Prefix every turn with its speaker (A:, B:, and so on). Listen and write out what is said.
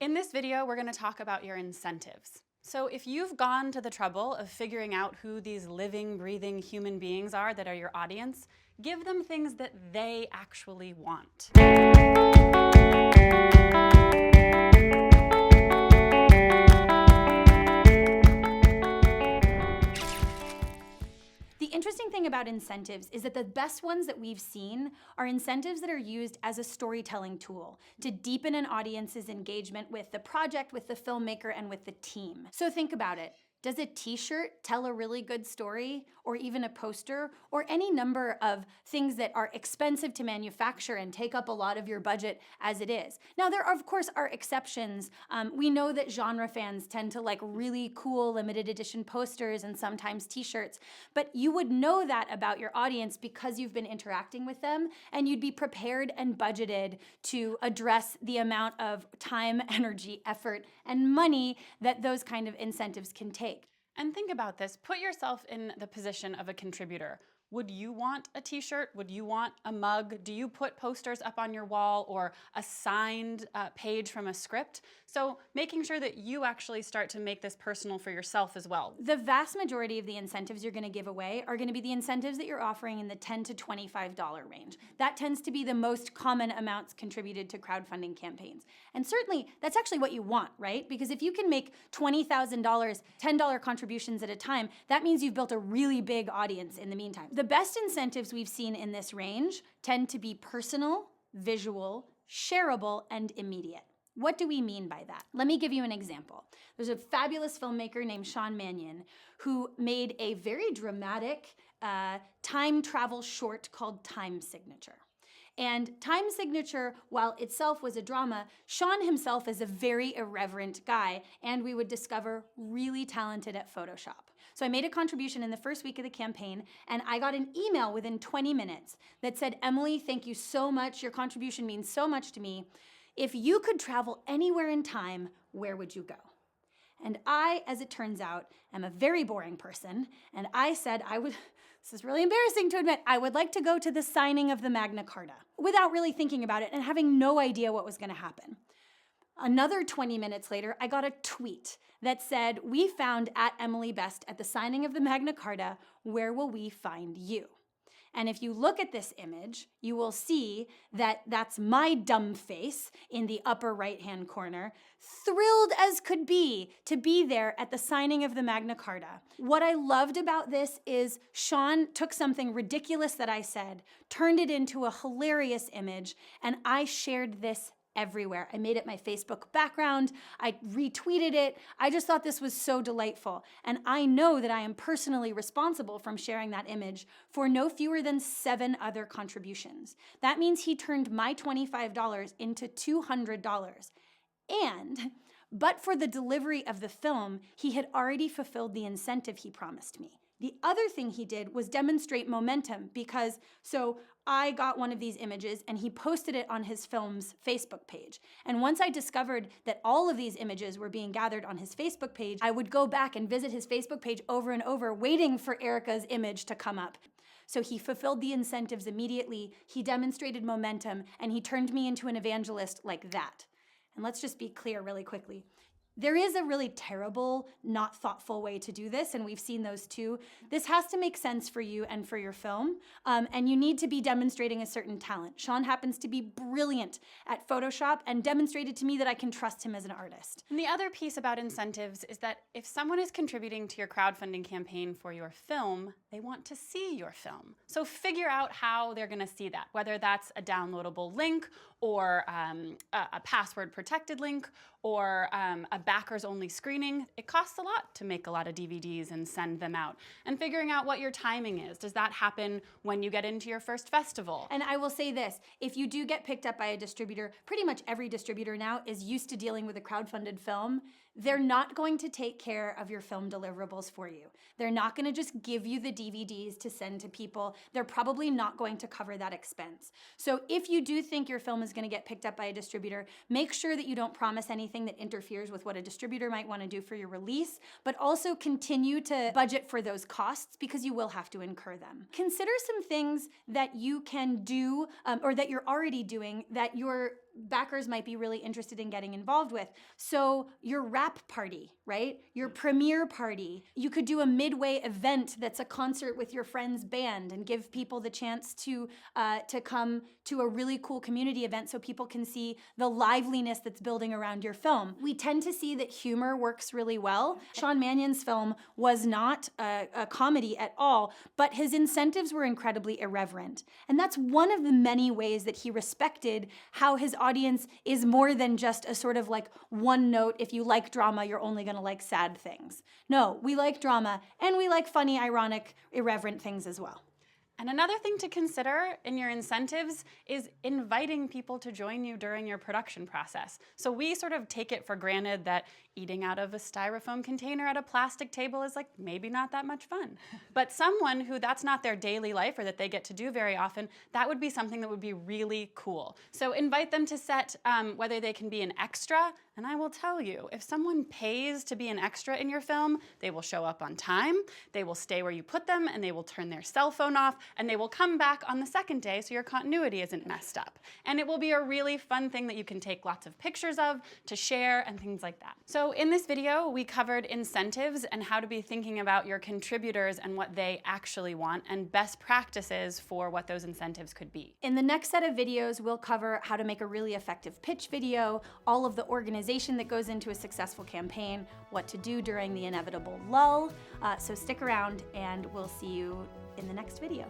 A: In this video, we're going to talk about your incentives. So if you've gone to the trouble of figuring out who these living, breathing human beings are that are your audience, give them things that they actually want.
B: The interesting thing about incentives is that the best ones that we've seen are incentives that are used as a storytelling tool to deepen an audience's engagement with the project, with the filmmaker, and with the team. So think about it. Does a t-shirt tell a really good story, or even a poster, or any number of things that are expensive to manufacture and take up a lot of your budget as it is? Now, there are, of course, are exceptions. We know that genre fans tend to like really cool limited edition posters and sometimes t-shirts, but you would know that about your audience because you've been interacting with them, and you'd be prepared and budgeted to address the amount of time, energy, effort, and money that those kind of incentives can take.
A: And think about this. Put yourself in the position of a contributor. Would you want a t-shirt? Would you want a mug? Do you put posters up on your wall or a signed page from a script? So making sure that you actually start to make this personal for yourself as well.
B: The vast majority of the incentives you're going to give away are going to be the incentives that you're offering in the $10 to $25 range. That tends to be the most common amounts contributed to crowdfunding campaigns. And certainly that's actually what you want, right? Because if you can make $20,000, $10 contributions at a time, that means you've built a really big audience in the meantime. The best incentives we've seen in this range tend to be personal, visual, shareable, and immediate. What do we mean by that? Let me give you an example. There's a fabulous filmmaker named Mannion who made a very dramatic time travel short called Time Signature. And Time Signature, while itself was a drama, Sean himself is a very irreverent guy, and we would discover really talented at Photoshop. So I made a contribution in the first week of the campaign, and I got an email within 20 minutes that said, "Emily, thank you so much. Your contribution means so much to me. If you could travel anywhere in time, where would you go?" And I, as it turns out, am a very boring person, and I said this is really embarrassing to admit, I would like to go to the signing of the Magna Carta without really thinking about it and having no idea what was going to happen. Another 20 minutes later, I got a tweet that said, "We found at Emily Best at the signing of the Magna Carta. Where will we find you?" And if you look at this image, you will see that that's my dumb face in the upper right-hand corner, thrilled as could be to be there at the signing of the Magna Carta. What I loved about this is Sean took something ridiculous that I said, turned it into a hilarious image, and I shared this everywhere. I made it my Facebook background. I retweeted it. I just thought this was so delightful. And I know that I am personally responsible from sharing that image for no fewer than 7 other contributions. That means he turned my $25 into $200. But for the delivery of the film, he had already fulfilled the incentive he promised me. The other thing he did was demonstrate momentum because, so I got one of these images and he posted it on his film's Facebook page. And once I discovered that all of these images were being gathered on his Facebook page, I would go back and visit his Facebook page over and over, waiting for Erica's image to come up. So he fulfilled the incentives immediately, he demonstrated momentum, and he turned me into an evangelist like that. And let's just be clear really quickly. There is a really terrible, not thoughtful way to do this, and we've seen those too. This has to make sense for you and for your film, and you need to be demonstrating a certain talent. Sean happens to be brilliant at Photoshop and demonstrated to me that I can trust him as an artist.
A: And the other piece about incentives is that if someone is contributing to your crowdfunding campaign for your film, they want to see your film. So figure out how they're going to see that, whether that's a downloadable link or a password-protected link or a backers-only screening. It costs a lot to make a lot of DVDs and send them out. And figuring out what your timing is. Does that happen when you get into your first festival?
B: And I will say this, if you do get picked up by a distributor, pretty much every distributor now is used to dealing with a crowdfunded film. They're not going to take care of your film deliverables for you. They're not going to just give you the DVDs to send to people. They're probably not going to cover that expense. So if you do think your film is going to get picked up by a distributor, make sure that you don't promise anything that interferes with what a distributor might want to do for your release, but also continue to budget for those costs because you will have to incur them. Consider some things that you can do or that you're already doing that your backers might be really interested in getting involved with. So your wrap party, right? Your premiere party. You could do a midway event that's a concert with your friend's band and give people the chance to come to a really cool community event so people can see the liveliness that's building around your film. We tend to see that humor works really well. Sean Mannion's film was not a comedy at all, but his incentives were incredibly irreverent. And that's one of the many ways that he respected how his audience is more than just a sort of like one note, if you like drama, you're only gonna like sad things. No, we like drama and we like funny, ironic, irreverent things as well.
A: And another thing to consider in your incentives is inviting people to join you during your production process. So we sort of take it for granted that eating out of a styrofoam container at a plastic table is like maybe not that much fun. But someone who that's not their daily life or that they get to do very often, that would be something that would be really cool. So invite them to set, whether they can be an extra. And I will tell you, if someone pays to be an extra in your film, they will show up on time, they will stay where you put them, and they will turn their cell phone off, and they will come back on the second day so your continuity isn't messed up. And it will be a really fun thing that you can take lots of pictures of, to share, and things like that. So in this video, we covered incentives and how to be thinking about your contributors and what they actually want, and best practices for what those incentives could be.
B: In the next set of videos, we'll cover how to make a really effective pitch video, all of the organization that goes into a successful campaign, what to do during the inevitable lull. So stick around and we'll see you in the next video.